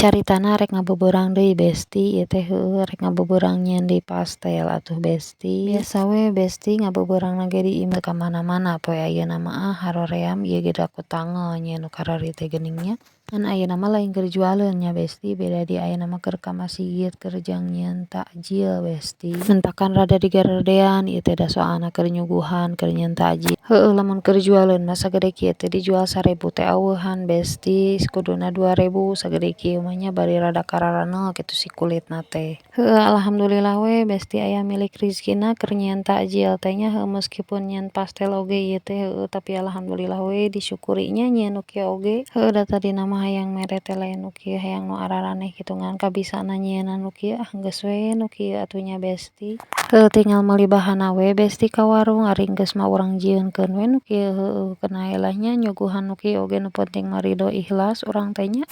Caritana rek ngabeberang deui Besti, ieu teh rek ngabeberang nyieun di pastel atuh Besti. Biasa we Besti ngabeberangna ge di imah ka mana-mana poe ayeuna mah haroream ieu ge daku tanggal nyieun nu karari teh gening nya. Ngan ayeuna mah lain keur jualeun nya Besti, beda di ayeuna mah keur ka masjid keur jang nyieun takjil Besti. Mentakan rada digaradean ieu teh da soalna keur nyuguhan keur nyieun takjil. Heueuh lamun keur jualeun mah sagede kieu teh dijual 1000 teh aweuhan Besti, kuduna 2000 sagede kieu mah nya bari rada kararanel kitu si kulitna teh. Heueuh alhamdulillah we Besti aya milik rizkina keur nyieun takjil teh nya, heueuh meskipun nyieun pastel oge ieu teh tapi alhamdulillah we disyukurinya nyieun nu kieu oge. Heueuh da tadina mah hayang mere teh lain nu kieu hayang nu araraneh kitu ngan kabisana nyieunna nu kieu geus we nu kieu atuh nya Besti. Heueuh tinggal meuli bahanna we Besti ka warung ari geus mah urang jieunkeun we nu kieu heueuh kana elahnya nyuguhan nu kieu oge nu penting mah ridho ikhlas urang teh nya.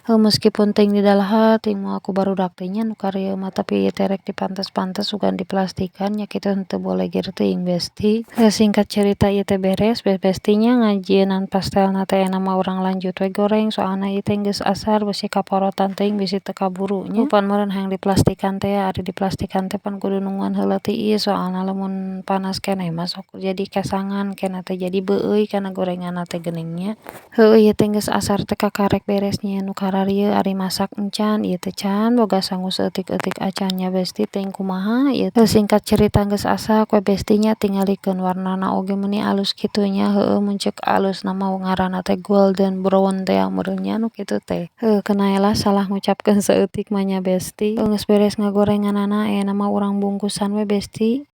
Heueuh meskipun teuing di dalaha teuing moal ku barudak teh nya nu kareu mah tapi ieu teh rek dipantes-pantes sugan diplastikan nya kitu henteu boleh geur teuing Besti. Singkat cerita ieu teh beres Besti nya ngajieunan pastelna teh enak mah urang lanjut we goreng soalna ieu teh geus asar bisi kaporotan teuing bisi teu kaburu nya. Pan meureun hayang diplastikan teh ari diplastikan teh pan kudu nungguan heula tiis soalna lamun panas keneh mah sok jadi kesangan keneh teh jadi beueuy kana gorenganna teh geuning nya. Heueuh ieu teh geus asar teh kakarek beres nyieun nu kararieu ari masak encan ieu teh can boga sangu saeutik-eutik acan nya Besti teuing kumaha ieu teh. Singkat cerita geus asak we Besti nya tingalikeun warnana oge meuni alus kitu nya, heueuh mun ceuk alusna mah ngaranna teh golden brown teh meureun nya nu kitu teh. Heueuh kana elah salah ngucapkeun saeutik mah nya Besti. Geus beres ngagorenganana ayeuna mah urang bungkusan we Besti.